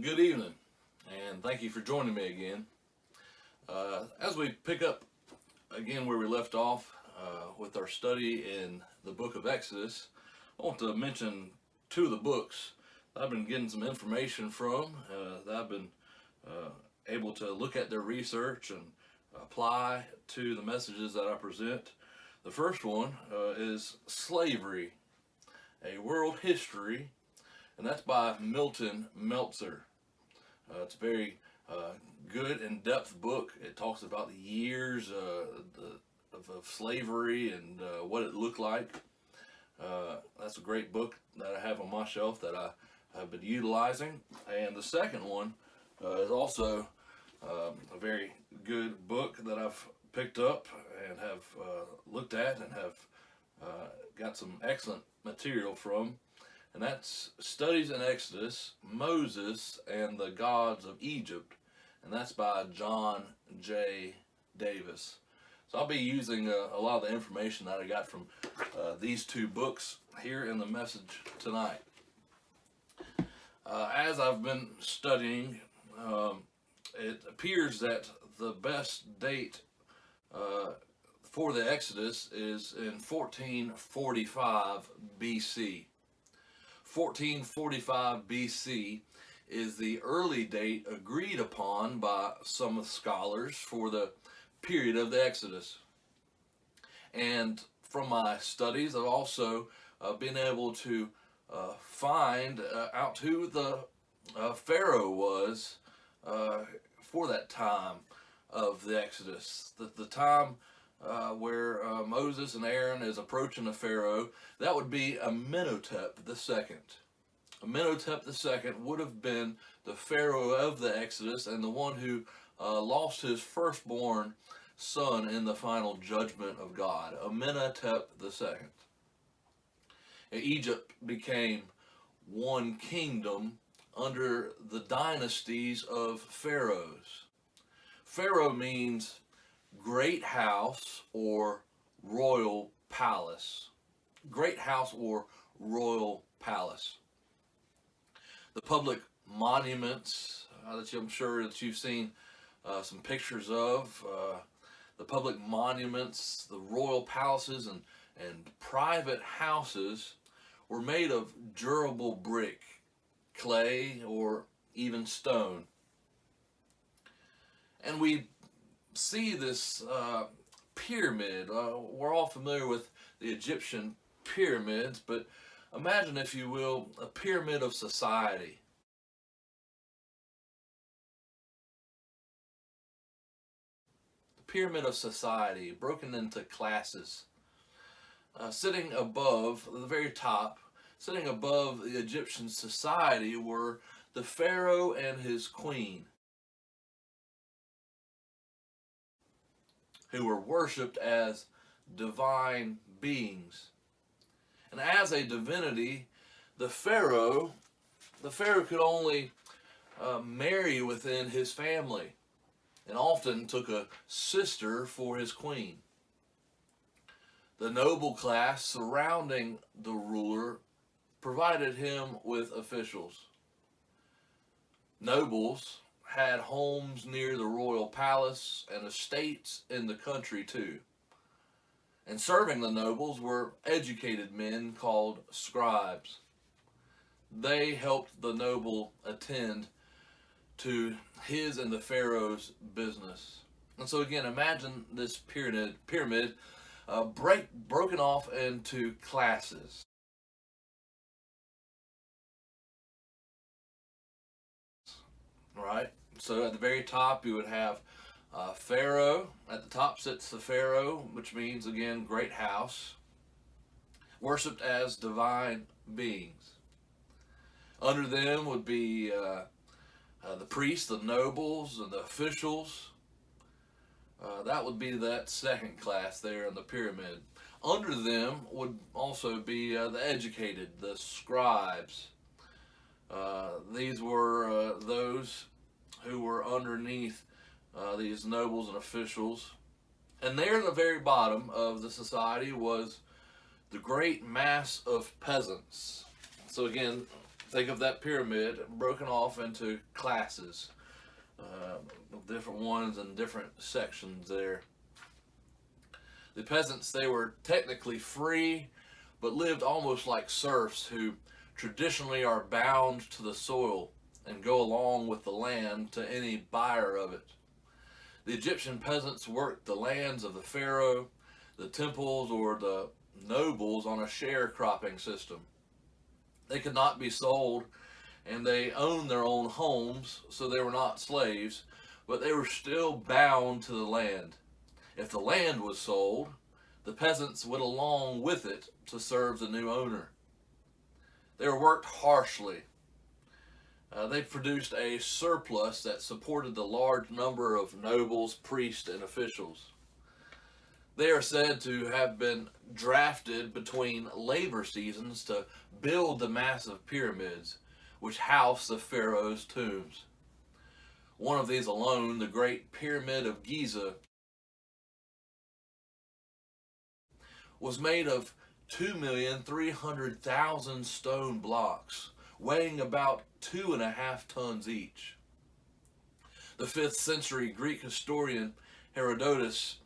Good evening, and thank you for joining me again. As we pick up again where we left off with our study in the book of Exodus, I want to mention two of the books that I've been getting some information from, that I've been able to look at their research and apply to the messages that I present. The first one is Slavery, a World History, and that's by Milton Meltzer. It's a very good, in-depth book. It talks about the years of slavery and what it looked like. That's a great book that I have on my shelf that I have been utilizing. And the second one is also a very good book that I've picked up and have looked at and have got some excellent material from. And that's Studies in Exodus, Moses and the Gods of Egypt. And that's by John J. Davis. So I'll be using a lot of the information that I got from these two books here in the message tonight. As I've been studying, it appears that the best date for the Exodus is in 1445 BC. 1445 BC is the early date agreed upon by some scholars for the period of the Exodus. And from my studies, I've also been able to find out who the Pharaoh was for that time of the Exodus. The time where Moses and Aaron is approaching the Pharaoh, that would be Amenhotep II. Amenhotep II would have been the Pharaoh of the Exodus and the one who lost his firstborn son in the final judgment of God. Amenhotep II. Egypt became one kingdom under the dynasties of pharaohs. Pharaoh means great house or royal palace. Great house or royal palace. The public monuments that I'm sure that you've seen some pictures of, the public monuments, the royal palaces and private houses were made of durable brick, clay, or even stone. And we see this pyramid. We're all familiar with the Egyptian pyramids, but imagine, if you will, a pyramid of society. The pyramid of society, broken into classes. Sitting above, the very top, sitting above the Egyptian society were the Pharaoh and his queen, who were worshipped as divine beings. And as a divinity, the Pharaoh could only marry within his family, and often took a sister for his queen. The noble class surrounding the ruler provided him with officials. Nobles had homes near the royal palace and estates in the country too. And serving the nobles were educated men called scribes. They helped the noble attend to his and the Pharaoh's business. And so again, imagine this pyramid broken off into classes. Right? So at the very top you would have Pharaoh. At the top sits the Pharaoh, which means, again, great house, worshipped as divine beings. Under them would be the priests, the nobles, and the officials. That would be that second class there in the pyramid. Under them would also be the educated, the scribes. These were those who were underneath these nobles and officials. And there at the very bottom of the society was the great mass of peasants. So again, Think of that pyramid broken off into classes, different ones and different sections there. The peasants, they were technically free, but lived almost like serfs who traditionally are bound to the soil and go along with the land to any buyer of it. The Egyptian peasants worked the lands of the pharaoh, the temples, or the nobles on a sharecropping system. They could not be sold, and they owned their own homes, so they were not slaves, but they were still bound to the land. If the land was sold, the peasants went along with it to serve the new owner. They were worked harshly. They produced a surplus that supported the large number of nobles, priests, and officials. They are said to have been drafted between labor seasons to build the massive pyramids, which house the pharaoh's tombs. One of these alone, the Great Pyramid of Giza, was made of 2,300,000 stone blocks, weighing about 2.5 tons each. The 5th century Greek historian Herodotus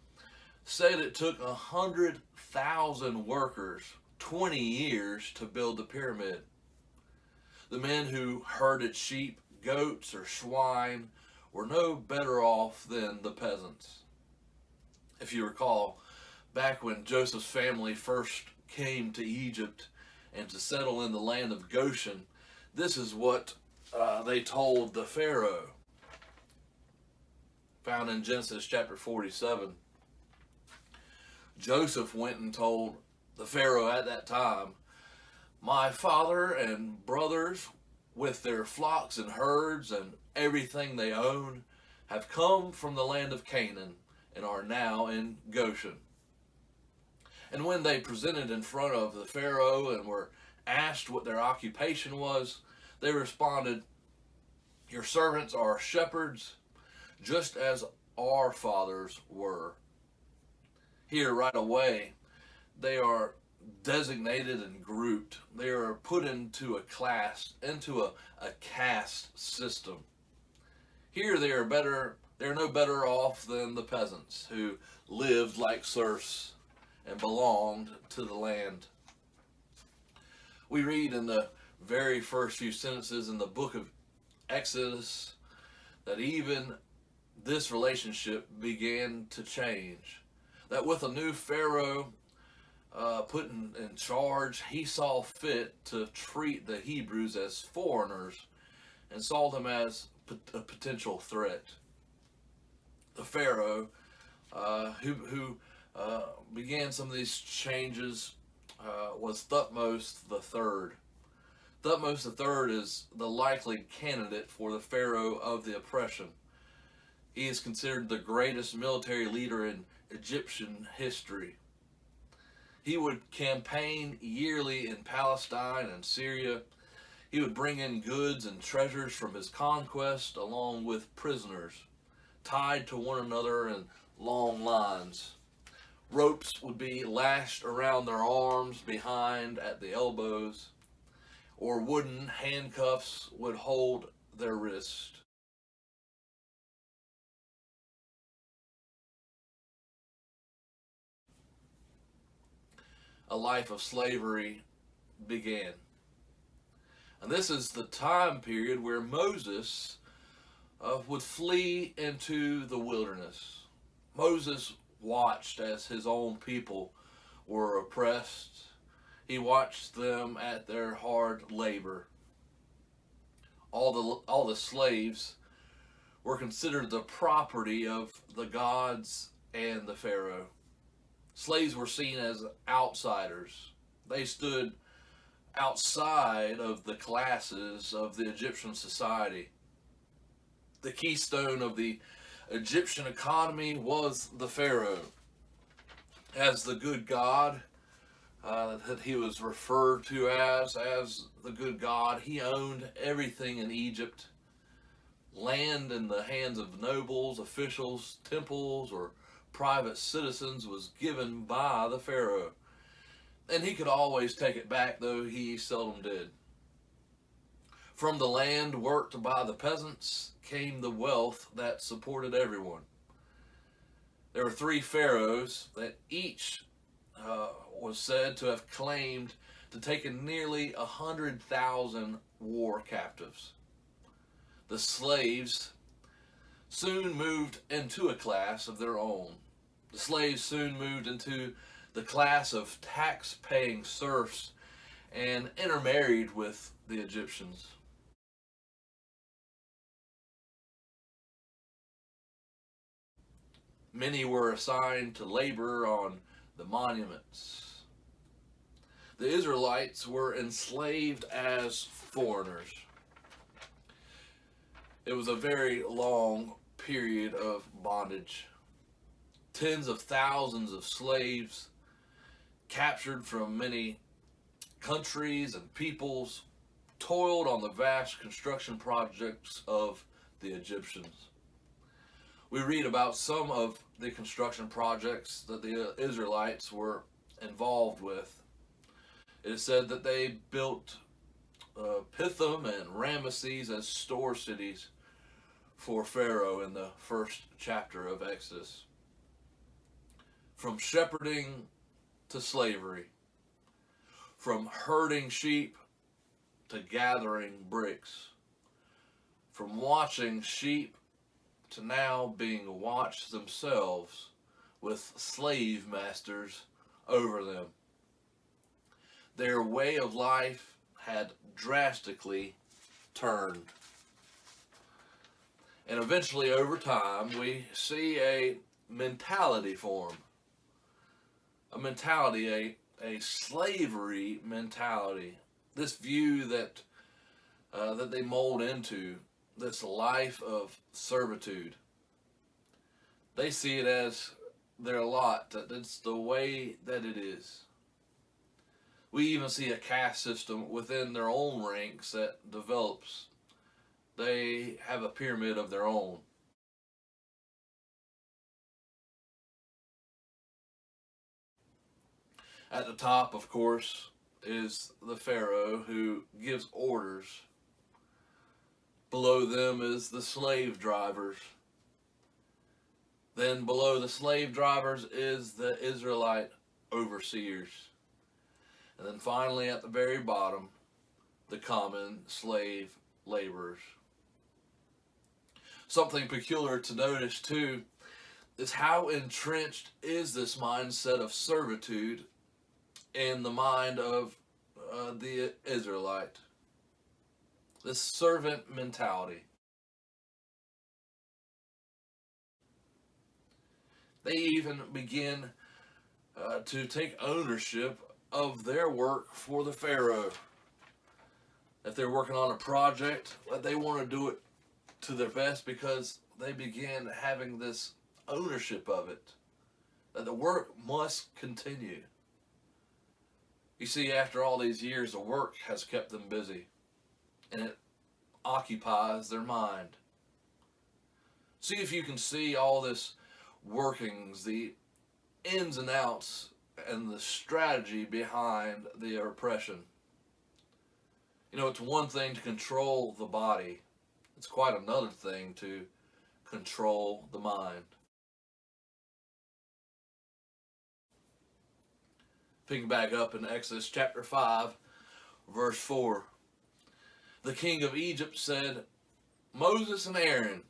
said it took 100,000 workers 20 years to build the pyramid. The men who herded sheep, goats, or swine were no better off than the peasants. If you recall, back when Joseph's family first came to Egypt and to settle in the land of Goshen, this is what they told the Pharaoh, found in Genesis chapter 47. Joseph went and told the Pharaoh at that time, "My father and brothers, with their flocks and herds and everything they own, have come from the land of Canaan and are now in Goshen." And when they presented in front of the Pharaoh and were asked what their occupation was, they responded, "Your servants are shepherds, just as our fathers were." Here, right away, they are designated and grouped. They are put into a class, into a caste system. Here they are no better off than the peasants who lived like serfs and belonged to the land. We read in the very first few sentences in the book of Exodus that even this relationship began to change. That with a new Pharaoh put in charge, he saw fit to treat the Hebrews as foreigners and saw them as a potential threat. The Pharaoh who began some of these changes was Thutmose III. Thutmose III is the likely candidate for the Pharaoh of the oppression. He is considered the greatest military leader in Egyptian history. He would campaign yearly in Palestine and Syria. He would bring in goods and treasures from his conquest along with prisoners, tied to one another in long lines. Ropes would be lashed around their arms behind at the elbows, or wooden handcuffs would hold their wrist. A life of slavery began. And this is the time period where Moses would flee into the wilderness. Moses watched as his own people were oppressed. He watched them at their hard labor. All the slaves were considered the property of the gods and the Pharaoh. Slaves were seen as outsiders. They stood outside of the classes of the Egyptian society. The keystone of the Egyptian economy was the Pharaoh. As the good God that he was referred to as the good God, he owned everything in Egypt. Land in the hands of nobles, officials, temples, or private citizens was given by the Pharaoh. And he could always take it back, though he seldom did. From the land worked by the peasants came the wealth that supported everyone. There were three pharaohs that each was said to have claimed to take in nearly 100,000 war captives. The slaves soon moved into a class of their own. The slaves soon moved into the class of tax-paying serfs and intermarried with the Egyptians. Many were assigned to labor on the monuments. The Israelites were enslaved as foreigners. It was a very long period of bondage. Tens of thousands of slaves captured from many countries and peoples toiled on the vast construction projects of the Egyptians. We read about some of the construction projects that the Israelites were involved with. It is said that they built Pithom and Ramesses as store cities for Pharaoh in the first chapter of Exodus. From shepherding to slavery, from herding sheep to gathering bricks, from watching sheep to now being watched themselves with slave masters over them. Their way of life had drastically turned. And eventually, over time, we see a mentality form. A mentality, a slavery mentality. This view that they mold into, this life of servitude. They see it as their lot, that it's the way that it is. We even see a caste system within their own ranks that develops. They have a pyramid of their own. At the top, of course, is the Pharaoh who gives orders. Below them is the slave drivers. Then below the slave drivers is the Israelite overseers. And then finally at the very bottom, the common slave laborers. Something peculiar to notice too is how entrenched is this mindset of servitude in the mind of the Israelite. This servant mentality. They even begin to take ownership of their work for the Pharaoh. If they're working on a project, they want to do it to their best because they begin having this ownership of it, that the work must continue. You see, after all these years, the work has kept them busy, and it occupies their mind. See if you can see all this workings, the ins and outs, and the strategy behind the oppression. You know, it's one thing to control the body. It's quite another thing to control the mind. Picking back up in Exodus chapter 5, verse 4. The king of Egypt said, Moses and Aaron,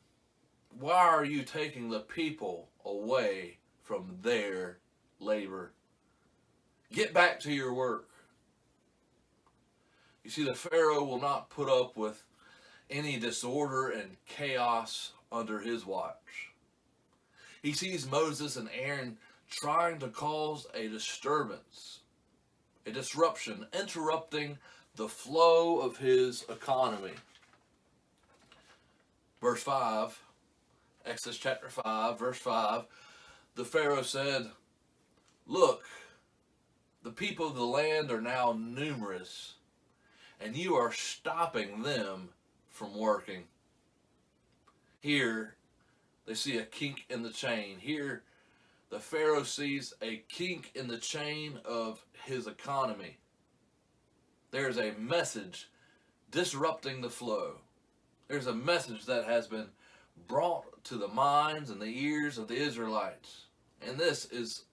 why are you taking the people away from their labor? Get back to your work. You see, the Pharaoh will not put up with any disorder and chaos under his watch. He sees Moses and Aaron trying to cause a disturbance, a disruption, interrupting the flow of his economy. Verse 5, Exodus chapter 5, verse 5, the Pharaoh said, Look, the people of the land are now numerous, and you are stopping them from working. Here, they see a kink in the chain. Here, the Pharaoh sees a kink in the chain of his economy. There's a message disrupting the flow. There's a message that has been brought to the minds and the ears of the Israelites. And this is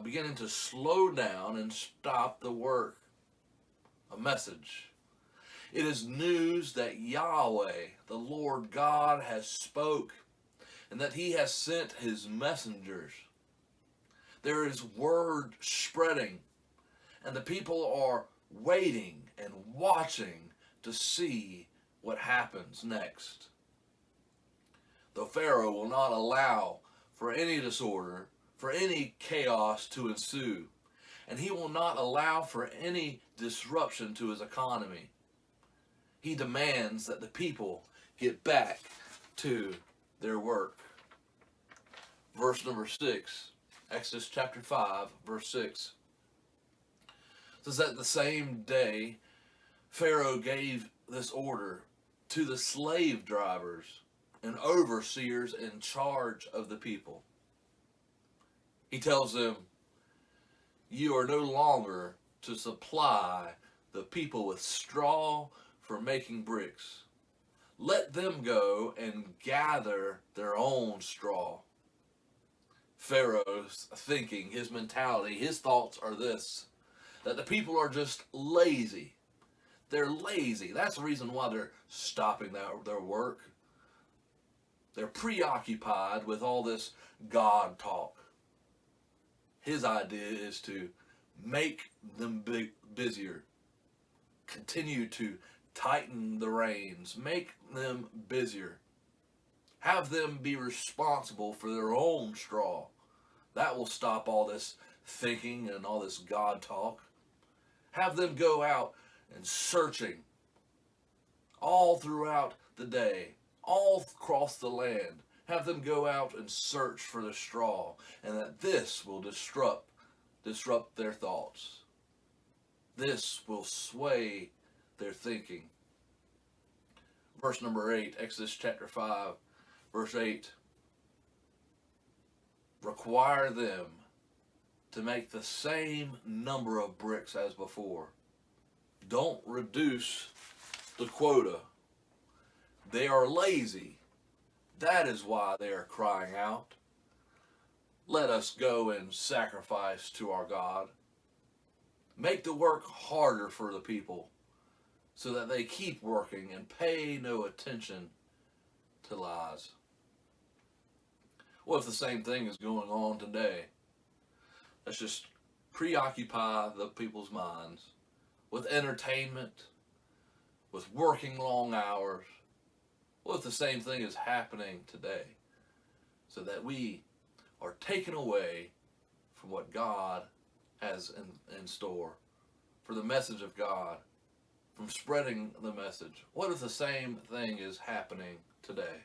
beginning to slow down and stop the work. A message. It is news that Yahweh, the Lord God, has spoke, and that he has sent his messengers. There is word spreading, and the people are waiting and watching to see what happens next. The Pharaoh will not allow for any disorder, for any chaos to ensue, and he will not allow for any disruption to his economy. He demands that the people get back to their work. Verse number 6, Exodus chapter 5, verse 6. Says that the same day Pharaoh gave this order to the slave drivers and overseers in charge of the people. He tells them, you are no longer to supply the people with straw for making bricks. Let them go and gather their own straw. Pharaoh's thinking, his mentality, his thoughts are this, that the people are just lazy. They're lazy. That's the reason why they're stopping their work. They're preoccupied with all this God talk. His idea is to make them busier. Continue to tighten the reins. Make them busier. Have them be responsible for their own straw. That will stop all this thinking and all this God talk. Have them go out and searching all throughout the day, all across the land. Have them go out and search for the straw, and that this will disrupt their thoughts. This will sway their thinking. Verse number 8, Exodus chapter 5, verse 8. Require them to make the same number of bricks as before. Don't reduce the quota. They are lazy. That is why they are crying out. Let us go and sacrifice to our God. Make the work harder for the people so that they keep working and pay no attention to lies. What if the same thing is going on today? Let's just preoccupy the people's minds with entertainment, with working long hours. What if the same thing is happening today? So that we are taken away from what God has in store, for the message of God, from spreading the message. What if the same thing is happening today?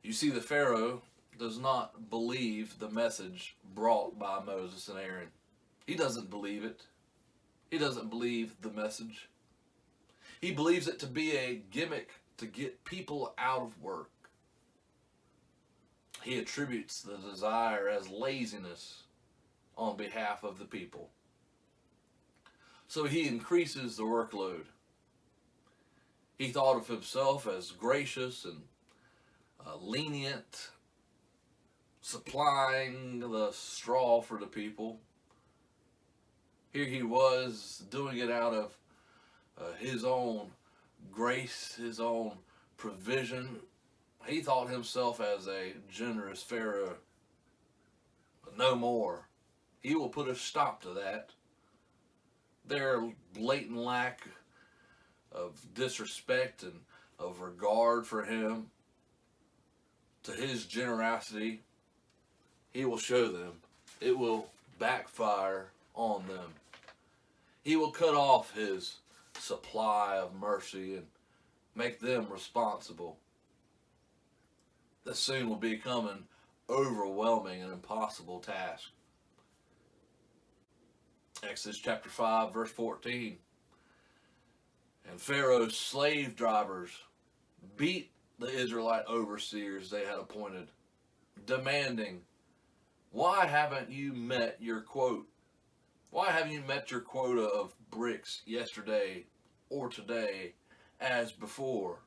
You see, the Pharaoh does not believe the message brought by Moses and Aaron. He doesn't believe it. He doesn't believe the message. He believes it to be a gimmick to get people out of work. He attributes the desire as laziness on behalf of the people. So he increases the workload. He thought of himself as gracious and lenient, supplying the straw for the people. Here he was doing it out of his own grace, his own provision. He thought himself as a generous Pharaoh. But no more. He will put a stop to that. Their blatant lack of disrespect and of regard for him, to his generosity, he will show them. It will backfire on them. He will cut off his supply of mercy and make them responsible. This soon will become an overwhelming and impossible task. Exodus chapter 5, verse 14. And Pharaoh's slave drivers beat the Israelite overseers they had appointed, demanding, why haven't you met your quota? Why haven't you met your quota of bricks yesterday or today as before.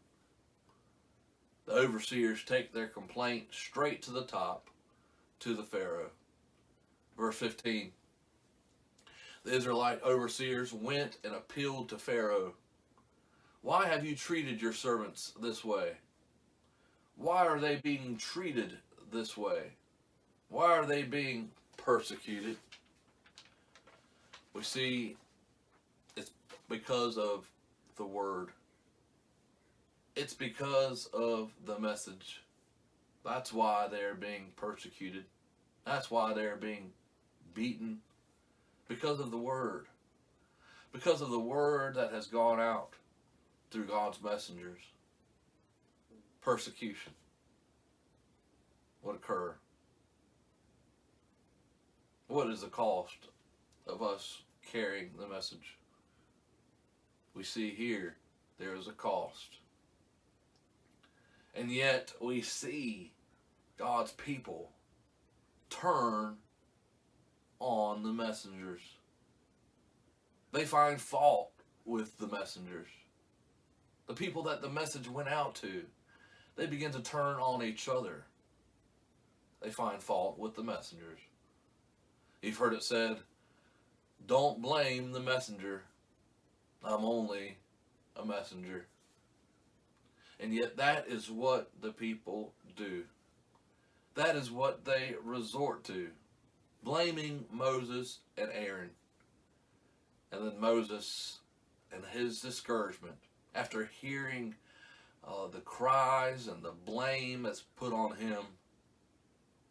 The overseers take their complaint straight to the top, to the Pharaoh. Verse 15. The Israelite overseers went and appealed to Pharaoh. Why have you treated your servants this way? Why are they being treated this way? Why are they being persecuted? We see it's because of the word. It's because of the message. That's why they're being persecuted. That's why they're being beaten. Because of the word. Because of the word that has gone out through God's messengers. Persecution would occur. What is the cost of us carrying the message? We see here there is a cost. And yet we see God's people turn on the messengers. They find fault with the messengers. The people that the message went out to, they begin to turn on each other. They find fault with the messengers. You've heard it said, don't blame the messenger. I'm only a messenger. And yet that is what the people do. That is what they resort to. Blaming Moses and Aaron. And then Moses and his discouragement, after hearing the cries and the blame that's put on him,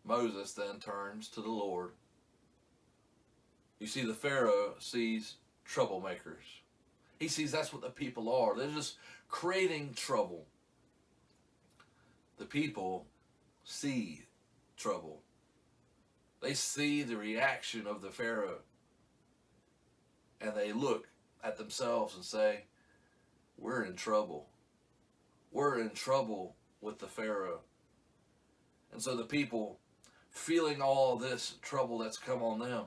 Moses then turns to the Lord. You see, the Pharaoh sees troublemakers. He sees that's what the people are. They're just creating trouble. The people see trouble. They see the reaction of the Pharaoh. And they look at themselves and say, we're in trouble. We're in trouble with the Pharaoh. And so the people, feeling all this trouble that's come on them,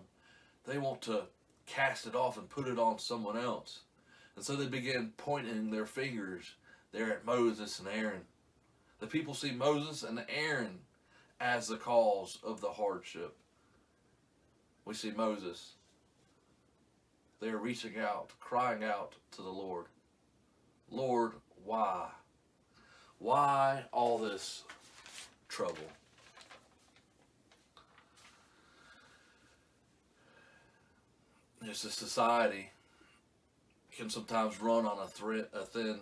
they want to cast it off and put it on someone else. And so they begin pointing their fingers there at Moses and Aaron. The people see Moses and Aaron as the cause of the hardship. We see Moses. They're reaching out, crying out to the Lord. Lord, why? Why all this trouble? It's a society can sometimes run on a thin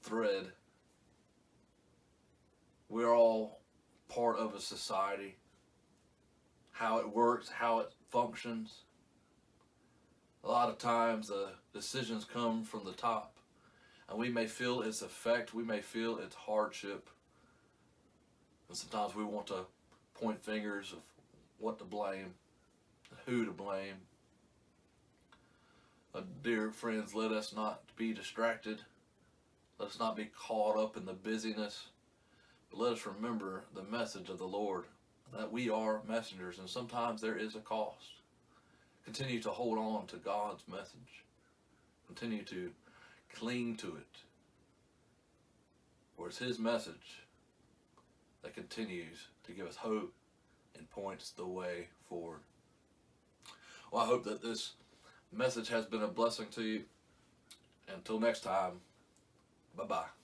thread. We're all part of a society. How it works, how it functions. A lot of times the decisions come from the top, and we may feel its effect, we may feel its hardship, and sometimes we want to point fingers of what to blame, who to blame. Dear friends, let us not be distracted. Let us not be caught up in the busyness, but let us remember the message of the Lord, that we are messengers, and sometimes there is a cost. Continue to hold on to God's message. Continue to cling to it. For it's His message that continues to give us hope and points the way forward. Well, I hope that this message has been a blessing to you. Until next time, bye-bye.